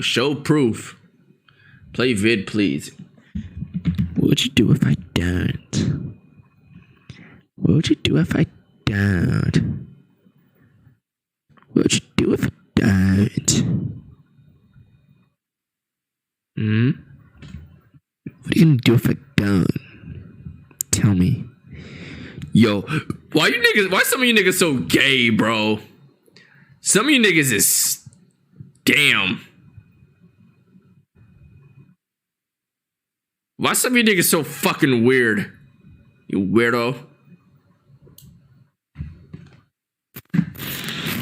Show proof. Play vid, please. What would you do if I don't? What would you do if I don't? What would you do if I don't? What are you gonna do if I don't? Tell me. Yo, why some of you niggas so gay, bro? Some of you niggas is damn. Why some of you niggas so fucking weird? You weirdo.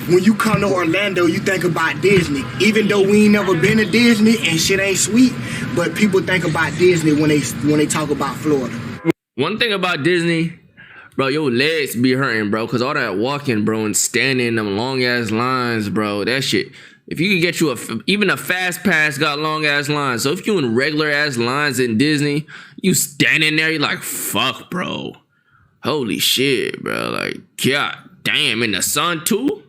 When you come to Orlando, you think about Disney. Even though we ain't never been to Disney and shit ain't sweet, but people think about Disney when they talk about Florida. One thing about Disney, bro, your legs be hurting, bro, cause all that walking, bro, and standing in them long ass lines, bro, that shit. If you could get you even a fast pass got long ass lines. So if you in regular ass lines in Disney, you standing there, you like, fuck, bro. Holy shit, bro. Like, god damn, in the sun too?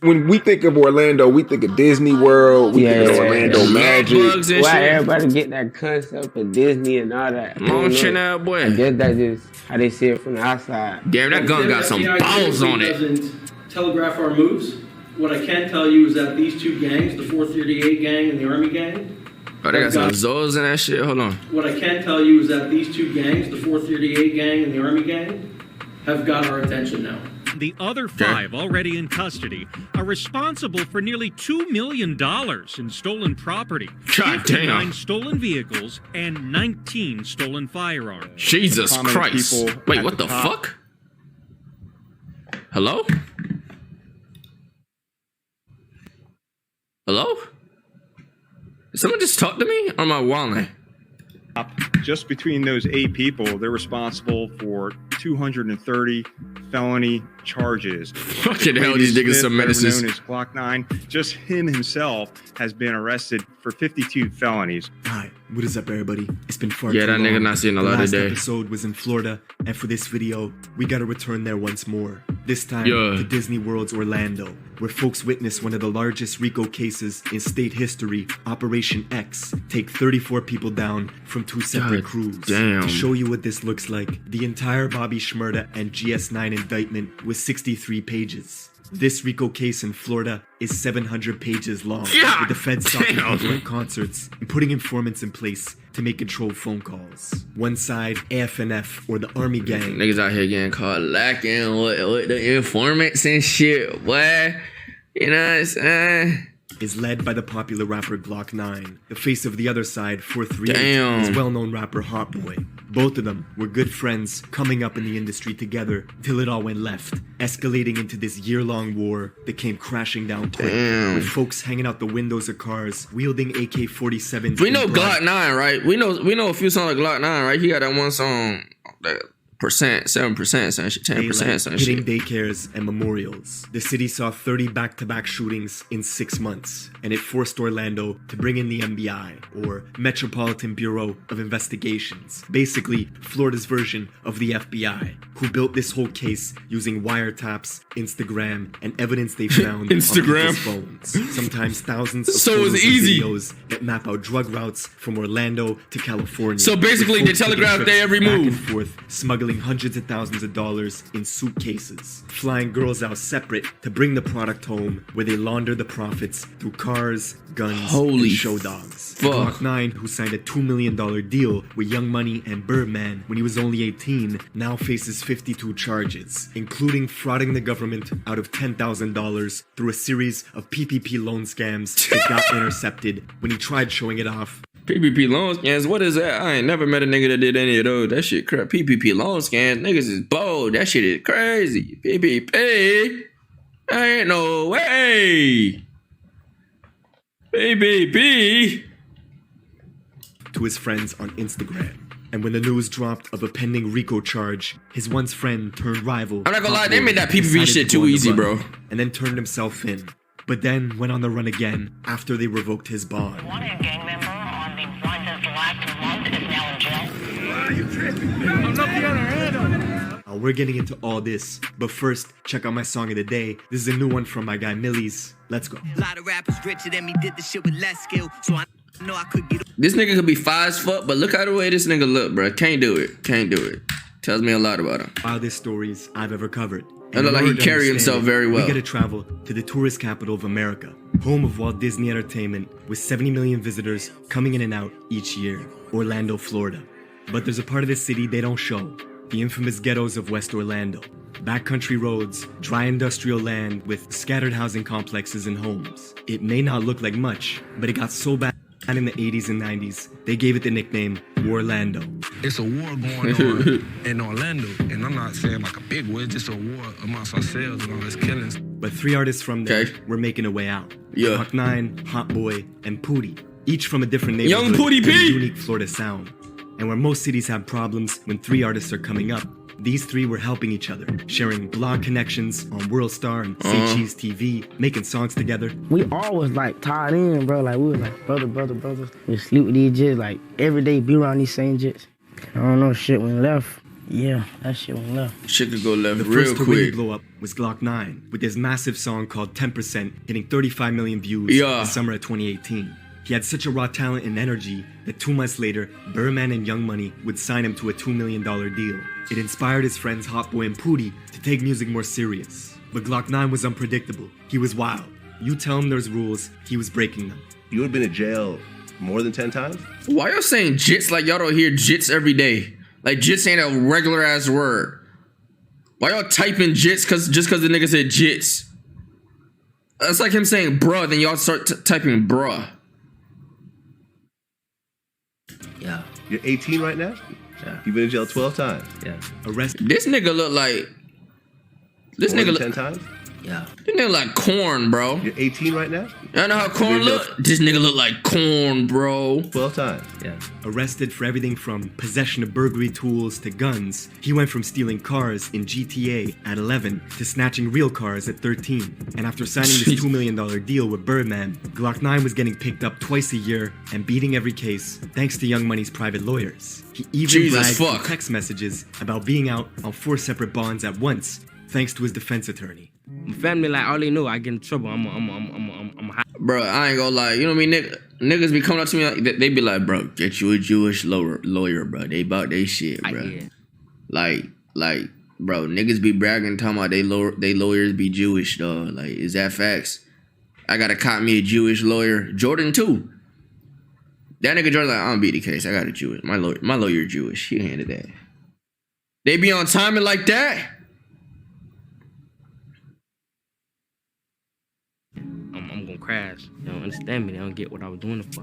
When we think of Orlando, we think of DisneyWorld, we think of Orlando Magic. Why everybody get that concept of Disney and all that? Launching out, boy. I guess that's just how they see it from the outside. Damn, that gun got some balls on it. Doesn't telegraph our moves. What I can tell you is that these two gangs, the 438 gang and the Army gang, Oh, they got some Zos in that shit. Hold on. What I can tell you is that these two gangs, the 438 gang and the Army gang, have got our attention now. The other five already in custody are responsible for nearly $2 million in stolen property, God 59 damn. stolen vehicles, and 19 stolen firearms. Jesus Christ. Wait, what the fuck? Hello? Hello? Did someone just talk to me? Or am I wilding? Just between those 8 people, they're responsible for 230 felony charges. Fucking hell, these niggas some menaces. Known as Glock 9, just him himself has been arrested for 52 felonies. Hi, what is up, everybody? It's been far Yeah, too that long. nigga not seeing a lot last today. episode was in Florida, and for this video, we gotta return there once more. This time Yeah. to Disney World's Orlando, where folks witnessed one of the largest RICO cases in state history, Operation X, take 34 people down from 2 separate crews. damn. To show you what this looks like, the entire Bobby Shmurda and GS9 indictment was 63 pages. This RICO case in Florida is 700 pages long, with the feds stopping people at concerts and putting informants in place to make controlled phone calls. One side, AFNF, or the Army gang. Niggas out here getting caught lacking with the informants and shit, boy. You know what I'm saying? Is led by the popular rapper Glock 9. The face of the other side, 438, Damn. is well-known rapper Hot Boy. Both of them were good friends coming up in the industry together till it all went left, escalating into this year-long war that came crashing down quick, with folks hanging out the windows of cars, wielding AK-47s. We know Glock 9, right? We know a few songs like Glock 9, right? He got that one song, that percent, 7%, some shit, 10%, some hitting shit. daycares and memorials. The city saw 30 back-to-back shootings in 6 months, and it forced Orlando to bring in the MBI, or Metropolitan Bureau of Investigations, basically Florida's version of the FBI, who built this whole case using wiretaps, Instagram, and evidence they found Instagram. on people's phones. Sometimes thousands of So it was photos and easy. videos that map out drug routes from Orlando to California. So basically, with they folks taking telegraphed trips their every back move. and forth, smuggling hundreds of thousands of dollars in suitcases, flying girls out separate to bring the product home, where they launder the profits through cars, guns, Holy and show dogs. fuck. Glock 9, who signed a $2 million deal with Young Money and Birdman when he was only 18, now faces 52 charges, including frauding the government out of $10,000 through a series of PPP loan scams that got intercepted when he tried showing it off. PPP loan scams, what is that? I ain't never met a nigga that did any of those. That shit crap. PPP loan scams, niggas is bold. That shit is crazy. PPP, ain't no way. PPP. To his friends on Instagram. And when the news dropped of a pending RICO charge, his once friend turned rival. I'm not gonna lie, Hot they Boy, made that PPP decided shit to go too on the easy, run, bro. And then turned himself in. But then went on the run again after they revoked his bond. One gang member on the one since the last month is now in jail. A we're getting into all this, but first, check out my song of the day. This is a new one from my guy Millies. Let's go. A lot of rappers richer than me did the shit with less skill, so I know I could get. This nigga could be fine as fuck, but look how the way this nigga look, bro. Can't do it. Can't do it. Tells me a lot about him. Wildest stories I've ever covered. I look like he carry himself very well. We gotta travel to the tourist capital of America, home of Walt Disney Entertainment, with 70 million visitors coming in and out each year, Orlando, Florida. But there's a part of the city they don't show, the infamous ghettos of West Orlando. Backcountry roads, dry industrial land with scattered housing complexes and homes. It may not look like much, but it got so bad in the 80s and 90s, they gave it the nickname Warlando. It's a war going on in Orlando, and I'm not saying like a big war, it's just a war amongst ourselves and all this killings. But 3 artists from there were making a way out. Yeah. Glock 9, Hot Boy, and Pootie, each from a different neighborhood. Young Pootie with a P! unique Florida sound. And where most cities have problems when 3 artists are coming up, these 3 were helping each other, sharing blog connections on WorldStar and Say Cheese TV, making songs together. We always like tied in, bro. Like we was like brothers. We sleep with these jits, like every day be around these same jits. I don't know, shit went left. Yeah, that shit went left. Shit could go left The real first to really quick. blow up was Glock 9, with his massive song called 10%, hitting 35 million views in the summer of 2018. He had such a raw talent and energy that 2 months later, Birdman and Young Money would sign him to a $2 million deal. It inspired his friends Hot Boy and Pootie to take music more serious. But Glock 9 was unpredictable. He was wild. You tell him there's rules, he was breaking them. You would have been in jail more than 10 times? Why y'all saying jits like y'all don't hear jits every day? Like jits ain't a regular ass word. Why y'all typing jits just cause the nigga said jits? That's like him saying bruh, then y'all start typing bruh. Yeah. You're 18 right now? Yeah. You've been in jail 12 times? Yeah. Arrested. This nigga look like... This more nigga than look... 10 times? Yeah. This nigga like corn, bro. You're 18 right now? I know how corn look. This nigga look like corn, bro. 12 times. Yeah. Arrested for everything from possession of burglary tools to guns, he went from stealing cars in GTA at 11 to snatching real cars at 13. And after signing this $2 million deal with Birdman, Glock 9 was getting picked up twice a year and beating every case thanks to Young Money's private lawyers. He even bragged through text messages about being out on 4 separate bonds at once thanks to his defense attorney. My family, like, all they know, I get in trouble. I'm high. Bro, I ain't gonna lie. You know what I mean? Niggas be coming up to me like, they be like, bro, get you a Jewish lawyer, bro. They about they shit, bro. Like, bro, niggas be bragging, talking about they lawyers be Jewish, dog. Like, is that facts? I gotta cop me a Jewish lawyer. Jordan too. That nigga Jordan like, I don't beat the case. I got a Jewish. My lawyer Jewish. He handed that. They be on timing like that. I'm gonna crash. They don't understand me. They don't get what I was doing it for.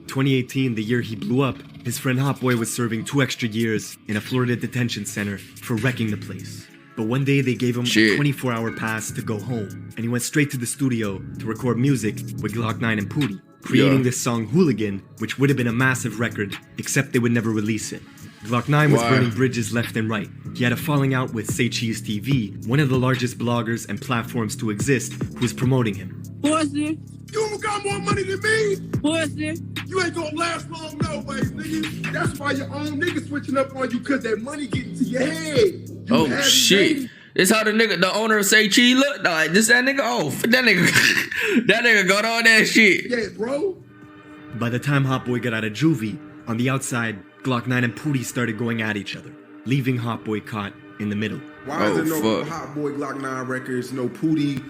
2018, the year he blew up, his friend Hot Boy was serving 2 extra years in a Florida detention center for wrecking the place. But one day they gave him a 24-hour pass to go home, and he went straight to the studio to record music with Glock 9 and Pootie, creating this song Hooligan, which would have been a massive record, except they would never release it. Glock 9 was burning bridges left and right. He had a falling out with Say Cheese TV, one of the largest bloggers and platforms to exist, who was promoting him. Pussy. You got more money than me. Pussy. You ain't gonna last long no way, nigga. That's why your own nigga switching up on you, cause that money getting to your head. Oh shit. This how the owner of Say Cheese look? Like, this that nigga? Oh, that nigga got all that shit. Yeah, bro. By the time Hot Boy got out of juvie, on the outside, Glock 9 and Pootie started going at each other, leaving Hot Boy caught in the middle. Why is there no Hot Boy Glock 9 records, no Pootie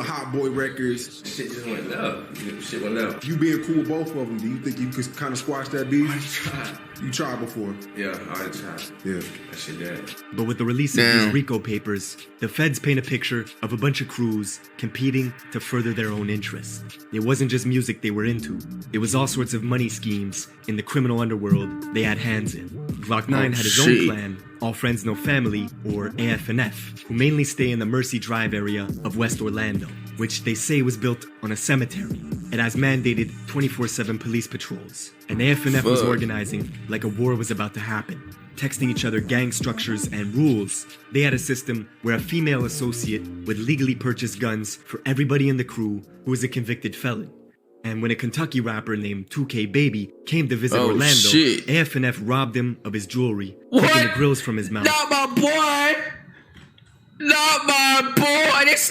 Hot Boy records? Shit just went up. Shit went up. You being cool with both of them, do you think you could kind of squash that beef? I tried. You tried before? Yeah, I tried. Yeah. That shit dead. But with the release of these RICO papers, the feds paint a picture of a bunch of crews competing to further their own interests. It wasn't just music they were into. It was all sorts of money schemes in the criminal underworld they had hands in. Glock 9 had his own clan, All Friends No Family, or AF&F, who mainly stay in the Mercy Drive area of West Orlando, which they say was built on a cemetery. It has mandated 24/7 police patrols, and AF&F was organizing like a war was about to happen, texting each other gang structures and rules. They had a system where a female associate would legally purchase guns for everybody in the crew who was a convicted felon. And when a Kentucky rapper named 2K Baby came to visit Oh, Orlando, shit. AF&F robbed him of his jewelry, What? taking the grills from his mouth. Not my boy. Not my boy. This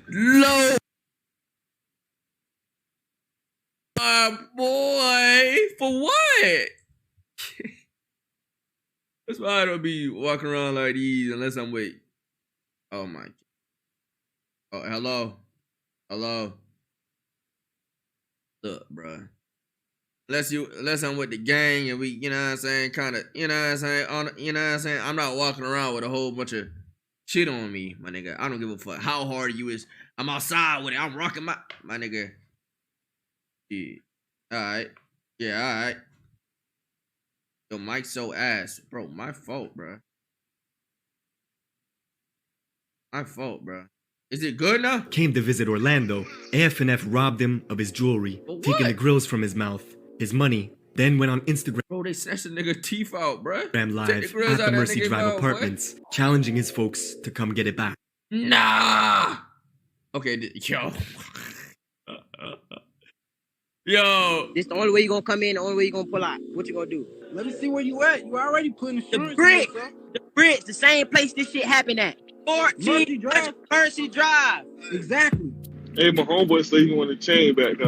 no. My boy. For what? That's why I don't be walking around like these unless I'm with. Oh my. Oh, hello. Hello. Look, bro. Unless I'm with the gang and we, you know what I'm saying, kind of, you know what I'm saying, you know what I'm saying, I'm not walking around with a whole bunch of shit on me, my nigga. I don't give a fuck how hard you is. I'm outside with it. I'm rocking my nigga. Yeah. All right. Yeah, all right. Yo, Mike's so ass. Bro, my fault, bro. My fault, bro. Is it good now? Came to visit Orlando, AF&F robbed him of his jewelry, taking the grills from his mouth, his money, then went on Instagram Bro, they snatched the nigga teeth out, bro. Live Take the grills at out the that Mercy nigga Drive mouth, apartments, challenging his folks to come get it back. Nah. Okay, yo. Yo. This the only way you gonna come in, the only way you gonna pull out. What you gonna do? Let me see where you at. You already putting insurance. The bridge, the same place this shit happened at. 14 Mercy Drive. Exactly. Hey, my homeboy said he wanted the chain back,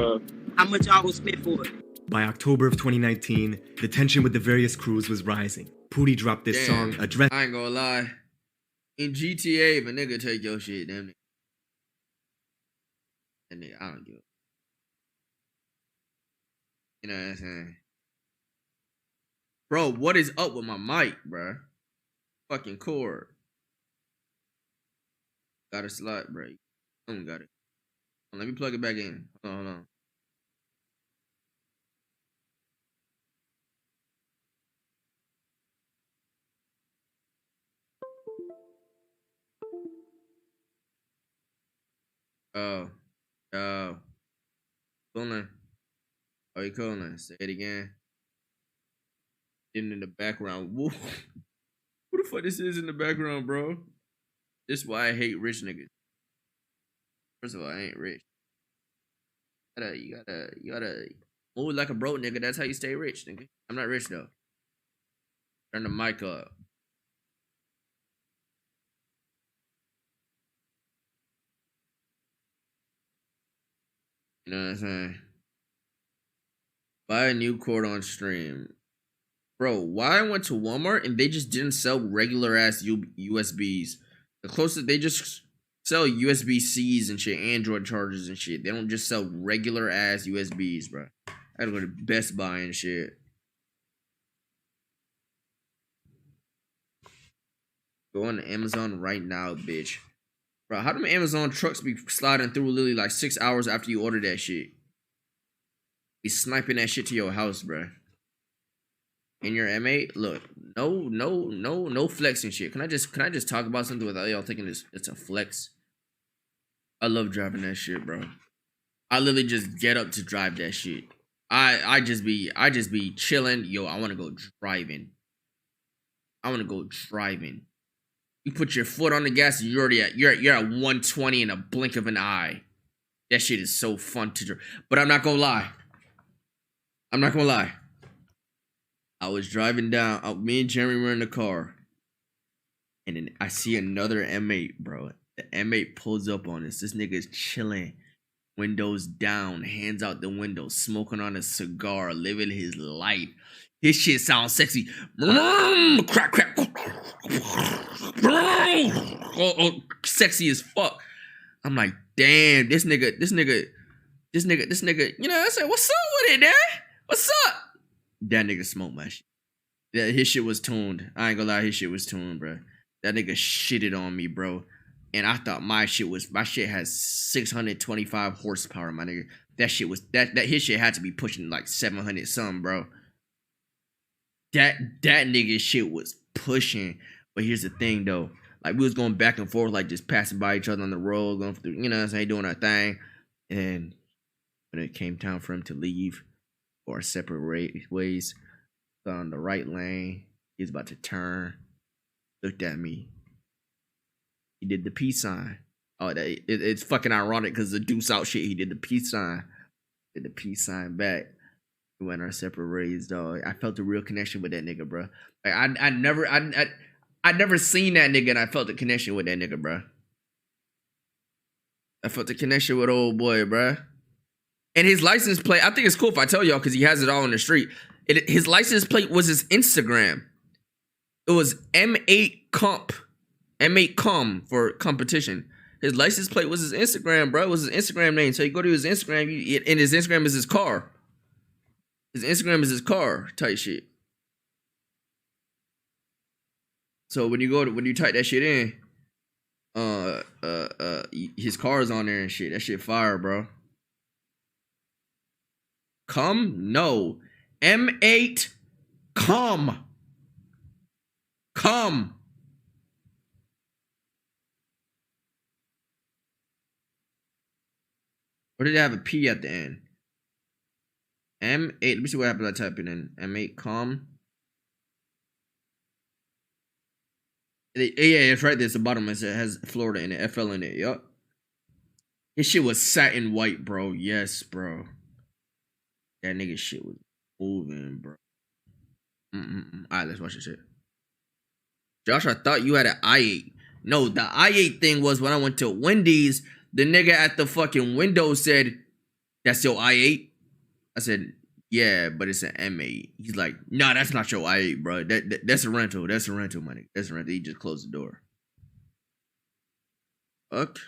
How much y'all gonna spend for it? By October of 2019, the tension with the various crews was rising. Pootie dropped this song addressed. I ain't gonna lie. In GTA, if a nigga take your shit, damn nigga. That nigga, I don't give a. You know what I'm saying? Bro, what is up with my mic, bro? Fucking cord. Got a slot, bro. I don't got it. Let me plug it back in. Hold on. Oh. Cooling. Oh, you cooling? Say it again. In the background. Whoa. Who the fuck this is in the background, bro? This is why I hate rich niggas. First of all, I ain't rich. You gotta move like a broke nigga. That's how you stay rich, nigga. I'm not rich though. Turn the mic up. You know what I'm saying? Buy a new cord on stream. Bro, why I went to Walmart and they just didn't sell regular ass USBs. The closest, they just sell USB-Cs and shit, Android chargers and shit. They don't just sell regular ass USBs, bro. I gotta go to Best Buy and shit. Go on to Amazon right now, bitch. Bro, how do Amazon trucks be sliding through literally like 6 hours after you order that shit? Be sniping that shit to your house, bro. In your M8, look, no flexing shit. Can I just talk about something without y'all thinking it's a flex? I love driving that shit, bro. I literally just get up to drive that shit. I just be chilling. Yo, I want to go driving. You put your foot on the gas, and you're at 120 in a blink of an eye. That shit is so fun to drive. But I'm not gonna lie. I was driving down. Me and Jeremy were in the car, and then I see another M8, bro. The M8 pulls up on us. This nigga's chilling, windows down, hands out the window, smoking on a cigar, living his life. His shit sounds sexy. Crack. Oh, sexy as fuck. I'm like, damn, this nigga. You know what I said? What's up with it, man? What's up? That nigga smoked my shit. Yeah, his shit was tuned. I ain't gonna lie, his shit was tuned, bro. That nigga shitted on me, bro. And I thought my shit has 625 horsepower, my nigga. That shit was his shit had to be pushing like 700 something, bro. That nigga shit was pushing. But here's the thing though. Like we was going back and forth, like just passing by each other on the road, going through, you know what I'm saying, doing our thing. And when it came time for him to leave or separate ways, got on the right lane, he was about to turn, looked at me. He did the peace sign. Oh, it's fucking ironic because the deuce out shit. He did the peace sign. Did the peace sign back. We went our separate ways, dog. I felt a real connection with that nigga, bro. Like I never seen that nigga, and I felt a connection with that nigga, bro. I felt a connection with old boy, bro. And his license plate, I think it's cool if I tell y'all because he has it all on the street. His license plate was his Instagram. It was M8 Com for competition. His license plate was his Instagram, bro. It was his Instagram name. So you go to his Instagram, and his Instagram is his car. His Instagram is his car type shit. So when you type that shit in, his car is on there and shit. That shit fire, bro. No. M8 Com. Or did it have a P at the end? M8. Let me see what happened. I type it in. M8 Com. Yeah, it's right there. It's the bottom. It has Florida in it. FL in it. Yup. His shit was satin white, bro. Yes, bro. That nigga shit was moving, bro. Alright, let's watch this shit. Josh, I thought you had an i8. No, the i8 thing was when I went to Wendy's, the nigga at the fucking window said, "That's your i8?" I said, "Yeah, but it's an M8." He's like, "Nah, that's not your i8, bro. That's a rental. That's a rental, money. That's a rental." He just closed the door. Fuck.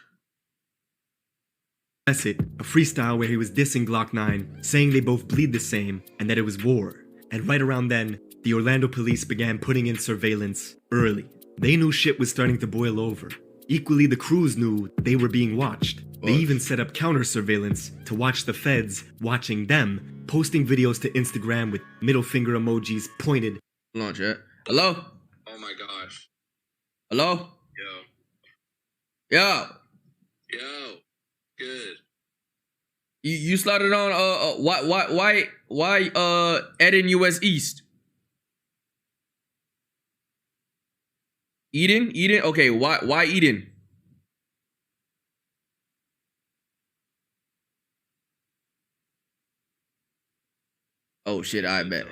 That's it. A freestyle where he was dissing Glock 9, saying they both bleed the same, and that it was war. And right around then, the Orlando police began putting in surveillance early. They knew shit was starting to boil over. Equally, the crews knew they were being watched. They even set up counter surveillance to watch the feds watching them, posting videos to Instagram with middle finger emojis pointed. Launch it. Hello? Oh my gosh. Hello? Yo. Yo. Yo. Good. You slotted on why Eden US East? Eden? Okay, why Eden? Oh shit, I bet.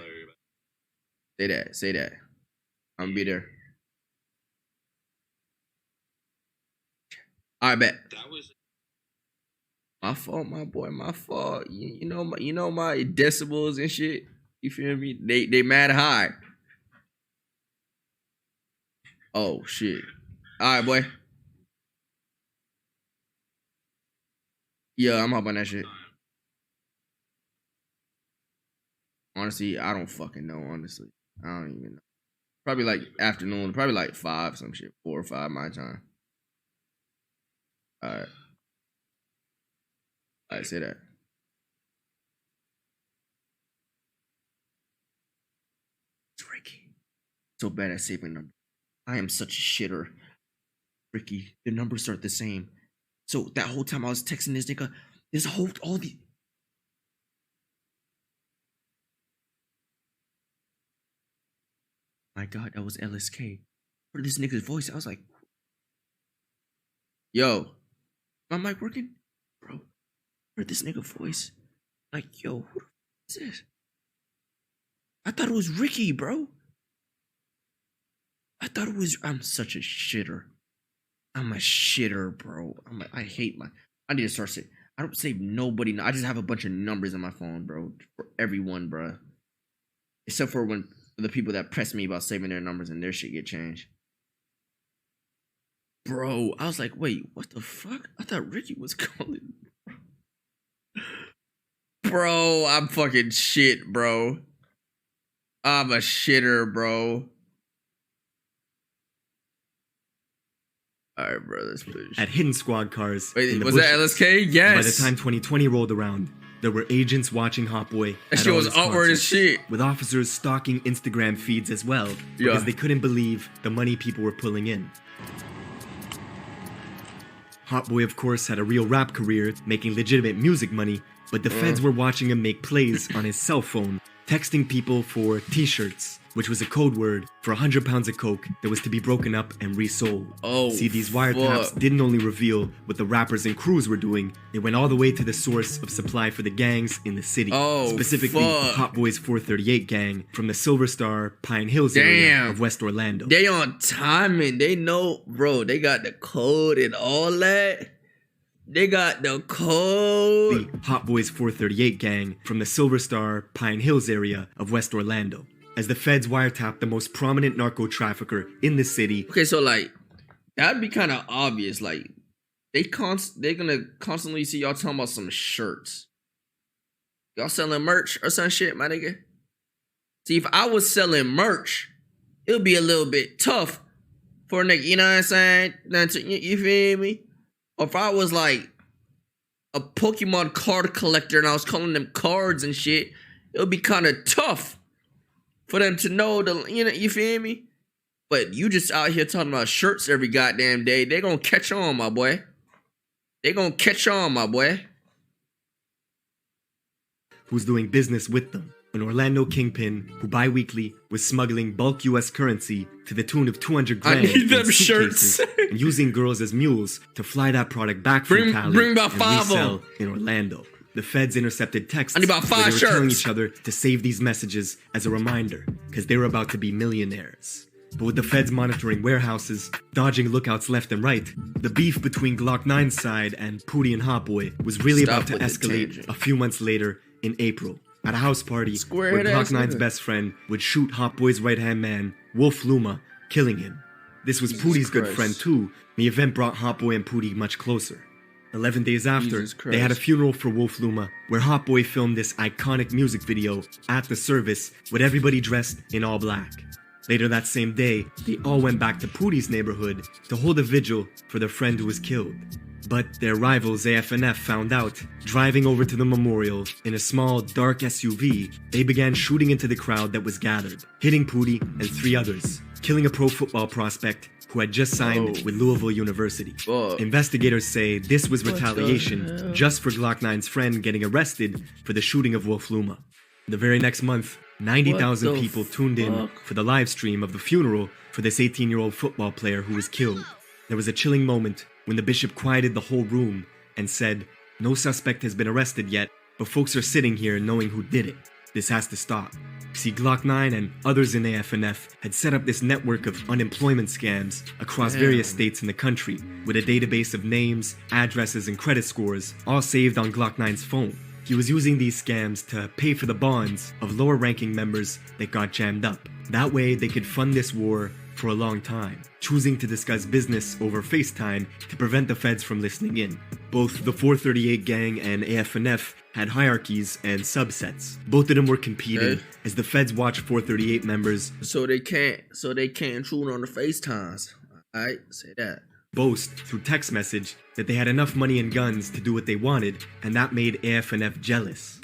Say that. I'm gonna be there. I bet. That was my fault, my boy, my fault. You know my decibels and shit. You feel me? They mad high. Oh shit. Alright, boy. Yeah, I'm up on that shit. Honestly, I don't fucking know, honestly. I don't even know. Probably like afternoon, probably like 5, some shit. 4 or 5 my time. Alright. I say that. It's Ricky. So bad at saving numbers. I am such a shitter. Ricky, the numbers aren't the same. So that whole time I was texting this nigga, there's all the. My God, that was LSK. Heard this nigga's voice. I was like, yo, my mic working? Bro, heard this nigga voice. Like, yo, who the f is this? I thought it was Ricky, bro. I'm such a shitter. I'm a shitter, bro. I need to start saying, I don't save nobody. I just have a bunch of numbers on my phone, bro. For everyone, bro. Except for when the people that press me about saving their numbers and their shit get changed. Bro, I was like, wait, what the fuck? I thought Ricky was calling. Bro, I'm fucking shit, bro. I'm a shitter, bro. Alright, bro, let's push. At hidden squad cars. Wait, was that LSK? Yes. By the time 2020 rolled around, there were agents watching Hot Boy. That shit was awkward as shit. With officers stalking Instagram feeds as well, because they couldn't believe the money people were pulling in. Hot Boy, of course, had a real rap career, making legitimate music money, but the feds were watching him make plays on his cell phone, texting people for t-shirts. which was a code word for 100 pounds of coke that was to be broken up and resold. Oh, see, these wiretaps didn't only reveal what the rappers and crews were doing, they went all the way to the source of supply for the gangs in the city. Specifically, Hot Boys 438 gang from the Silver Star, Pine Hills area of West Orlando. They on timing. They know, bro, they got the code and all that. They got the code. The Hot Boys 438 gang from the Silver Star, Pine Hills area of West Orlando, as the feds wiretapped the most prominent narco trafficker in the city. Okay, so like, that'd be kind of obvious. Like, they're gonna constantly see y'all talking about some shirts. Y'all selling merch or some shit, my nigga? See, if I was selling merch, it would be a little bit tough for a nigga, you know what I'm saying? You feel me? Or if I was like a Pokemon card collector and I was calling them cards and shit, it would be kind of tough for them to know you feel me? But you just out here talking about shirts every goddamn day. They gonna catch on, my boy. They gonna catch on, my boy. Who's doing business with them? An Orlando kingpin who bi-weekly was smuggling bulk US currency to the tune of 200 grand I need them in shirts. and using girls as mules to fly that product back from Cali bring about and 5 resell in Orlando. The feds intercepted texts I need about 5 where they were telling shirts. each other to save these messages as a reminder because they were about to be millionaires. But with the feds monitoring warehouses, dodging lookouts left and right, the beef between Glock 9's side and Pootie and Hot Boy was really about to escalate a few months later in April. At a house party where Glock 9's best friend would shoot Hot Boy's right-hand man, Wolf Luma, killing him. This was Pootie's good friend too. The event brought Hot Boy and Pootie much closer. 11 days after, they had a funeral for Wolf Luma, where Hot Boy filmed this iconic music video at the service with everybody dressed in all black. Later that same day, they all went back to Pootie's neighborhood to hold a vigil for their friend who was killed. But their rivals AFNF found out. Driving over to the memorial in a small, dark SUV, they began shooting into the crowd that was gathered, hitting Pootie and 3 others, killing a pro football prospect who had just signed with Louisville University. Investigators say this was retaliation just for Glock 9's friend getting arrested for the shooting of Wolf Luma. The very next month, 90,000 people tuned in for the live stream of the funeral for this 18-year-old football player who was killed. There was a chilling moment when the bishop quieted the whole room and said, "No suspect has been arrested yet, but folks are sitting here knowing who did it. This has to stop." See, Glock 9 and others in AFNF had set up this network of unemployment scams across various states in the country, with a database of names, addresses, and credit scores, all saved on Glock 9's phone. He was using these scams to pay for the bonds of lower-ranking members that got jammed up. That way, they could fund this war for a long time, choosing to discuss business over FaceTime to prevent the feds from listening in. Both the 438 gang and AFNF had hierarchies and subsets. Both of them were competing as the feds watched 438 members so they can't intrude on the FaceTimes. Alright, say that. Boast through text message that they had enough money and guns to do what they wanted, and that made AFNF jealous.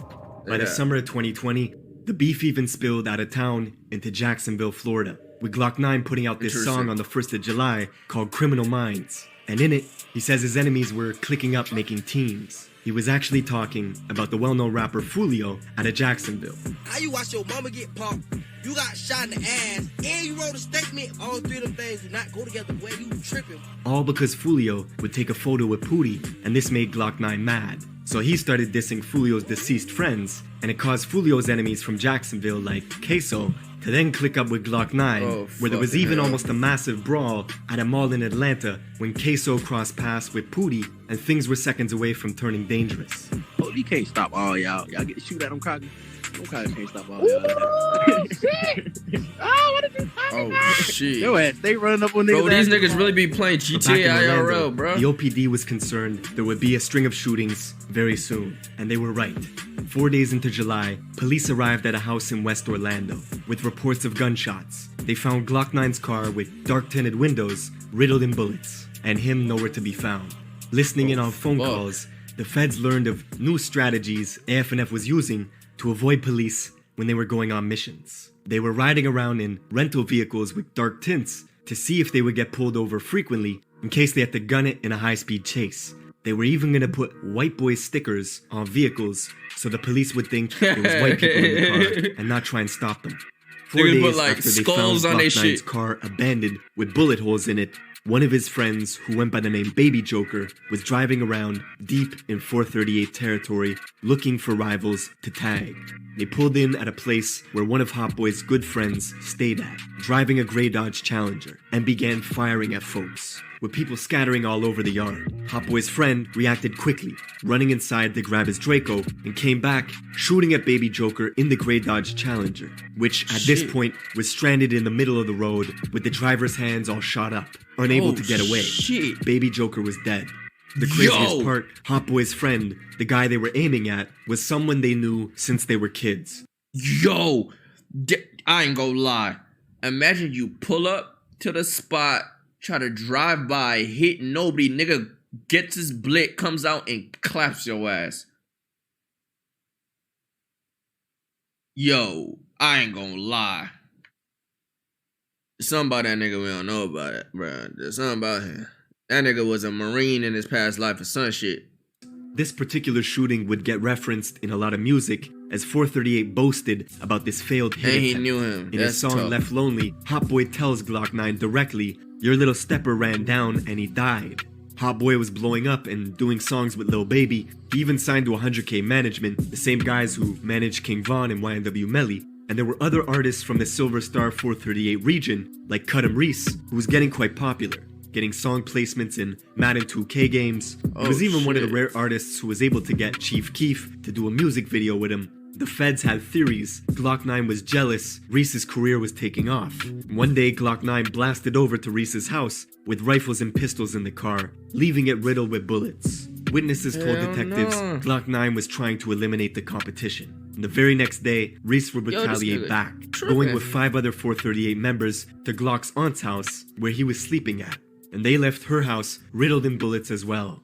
By the summer of 2020, the beef even spilled out of town into Jacksonville, Florida, with Glock 9 putting out this song on the 1st of July called Criminal Minds. And in it, he says his enemies were clicking up making teams. He was actually talking about the well-known rapper Foolio out of Jacksonville. How you watch your mama get popped, you got shot in the ass, and you wrote a statement? All 3 of them things do not go together. Where you tripping? All because Foolio would take a photo with Pootie, and this made Glock 9 mad. So he started dissing Foolio's deceased friends, and it caused Foolio's enemies from Jacksonville like Queso to then click up with Glock 9, where there was even almost a massive brawl at a mall in Atlanta when Queso crossed paths with Pootie, and things were seconds away from turning dangerous. Oh, you can't stop all y'all. Y'all get to shoot at them cocky. Them cocky can't stop all y'all. Shit! Oh, what is this? Oh, shit. Yo ass, they running up on niggas. Bro, these niggas really be playing GTA IRL, bro. The OPD was concerned there would be a string of shootings very soon, and they were right. 4 days into July, police arrived at a house in West Orlando with reports of gunshots. They found Glock 9's car with dark-tinted windows riddled in bullets, and him nowhere to be found. Listening in on phone calls, the feds learned of new strategies AFNF was using to avoid police when they were going on missions. They were riding around in rental vehicles with dark tints to see if they would get pulled over frequently in case they had to gun it in a high-speed chase. They were even going to put white boy stickers on vehicles so the police would think it was white people in the car and not try and stop them. 4 Niggas days put, like, after they found skulls on their Glock 9's shit. car abandoned with bullet holes in it, one of his friends, who went by the name Baby Joker, was driving around deep in 438 territory looking for rivals to tag. They pulled in at a place where one of Hot Boy's good friends stayed at, driving a gray Dodge Challenger, and began firing at folks, with people scattering all over the yard. Hot Boy's friend reacted quickly, running inside to grab his Draco, and came back, shooting at Baby Joker in the gray Dodge Challenger, which at this point was stranded in the middle of the road with the driver's hands all shot up, unable to get away. Baby Joker was dead. The craziest part, Hot Boy's friend, the guy they were aiming at, was someone they knew since they were kids. Yo, I ain't gonna lie. Imagine you pull up to the spot, try to drive by, hit nobody, nigga gets his blick, comes out and claps your ass. Yo, I ain't gonna lie. There's something about that nigga we don't know about it, bro. There's something about him. That nigga was a Marine in his past life or some shit. This particular shooting would get referenced in a lot of music, as 438 boasted about this failed hit And he attempt. knew him. In his That's song tough. Left Lonely, Hot Boy tells Glock 9 directly, "Your little stepper ran down and he died." Hot Boy was blowing up and doing songs with Lil Baby. He even signed to 100K Management, the same guys who managed King Von and YNW Melly. And there were other artists from the Silver Star 438 region, like Cudham Reese, who was getting quite popular, getting song placements in Madden 2K games. He was even one of the rare artists who was able to get Chief Keef to do a music video with him. The feds had theories. Glock 9 was jealous. Reese's career was taking off. One day, Glock 9 blasted over to Reese's house with rifles and pistols in the car, leaving it riddled with bullets. Witnesses told Hell detectives no. Glock 9 was trying to eliminate the competition. And the very next day, Reese would Yo, this retaliate nigga back, tripping. going with 5 other 438 members to Glock's aunt's house, where he was sleeping at. And they left her house riddled in bullets as well.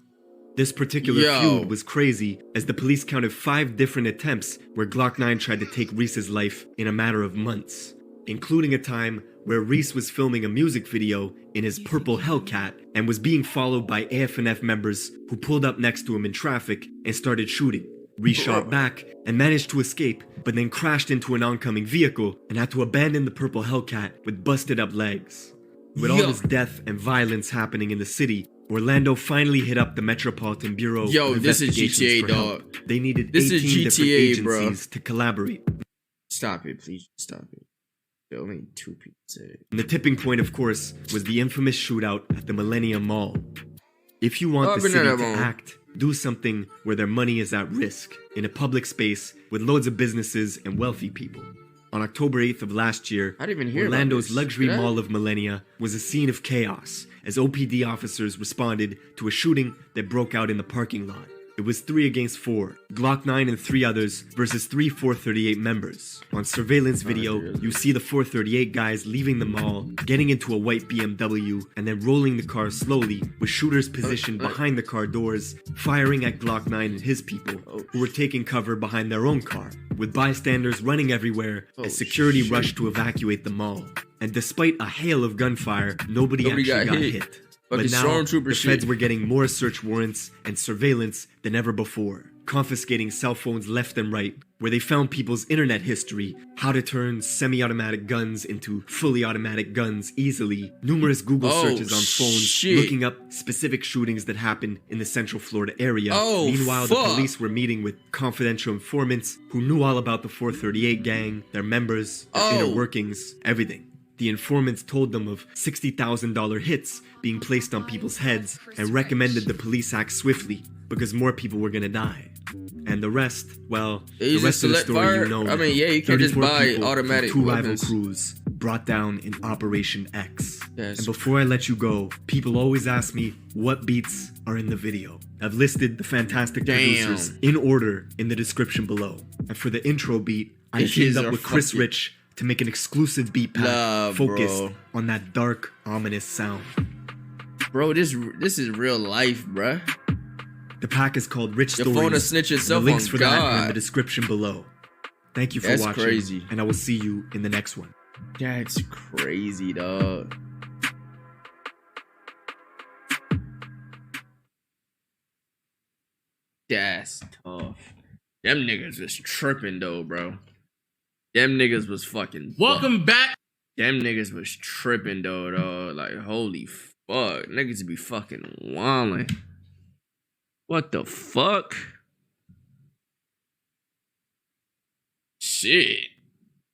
This particular feud was crazy, as the police counted 5 different attempts where Glock 9 tried to take Reese's life in a matter of months, including a time where Reese was filming a music video in his purple Hellcat and was being followed by AF&F members who pulled up next to him in traffic and started shooting. Reese shot back and managed to escape, but then crashed into an oncoming vehicle and had to abandon the purple Hellcat with busted up legs. With all this death and violence happening in the city, Orlando finally hit up the Metropolitan Bureau Yo, of this is Investigations GTA, for help. dog. They needed This 18 is different GTA, bro. agencies to collaborate. Stop it, please. Stop it. There are only 2 people said. And the tipping point, of course, was the infamous shootout at the Millennium Mall. If you want Oh, the I've been city at to that mall. act, do something where their money is at risk, in a public space with loads of businesses and wealthy people. On October 8th of last year, I didn't even hear about Orlando's this. luxury Did I? mall of Millennia was a scene of chaos as OPD officers responded to a shooting that broke out in the parking lot. It was 3 against 4, Glock 9 and 3 others versus 3 438 members. On surveillance video, you see the 438 guys leaving the mall, getting into a white BMW, and then rolling the car slowly, with shooters positioned behind the car doors, firing at Glock 9 and his people, who were taking cover behind their own car, with bystanders running everywhere as security rushed to evacuate the mall. And despite a hail of gunfire, nobody actually got hit. But Fucking now, stormtrooper the shit. feds were getting more search warrants and surveillance than ever before, confiscating cell phones left and right, where they found people's internet history, how to turn semi-automatic guns into fully automatic guns easily, numerous Google searches on phones, looking up specific shootings that happened in the Central Florida area. Meanwhile, the police were meeting with confidential informants who knew all about the 438 gang, their members, their inner workings, everything. The informants told them of $60,000 hits being placed on people's heads and recommended the police act swiftly because more people were gonna die. And the rest, well, the rest of the story you know. I mean, yeah, you can't just 34 buy people from automatic 2 rival weapons. crews brought down in Operation X. Yes. And before I let you go, people always ask me what beats are in the video. I've listed the fantastic producers in order in the description below. And for the intro beat, I teamed up with Chris Rich to make an exclusive beat pack focused on that dark, ominous sound. Bro, this is real life, bruh. The pack is called Rich Your Stories. phone will snitch itself the links on for that are in God. the description below. Thank you for That's watching, crazy. and I will see you in the next one. That's crazy, dog. That's tough. Them niggas is tripping though, bro. Them niggas was fucking. Welcome back. Them niggas was tripping though. Like holy fuck, niggas be fucking wildin'. What the fuck? Shit.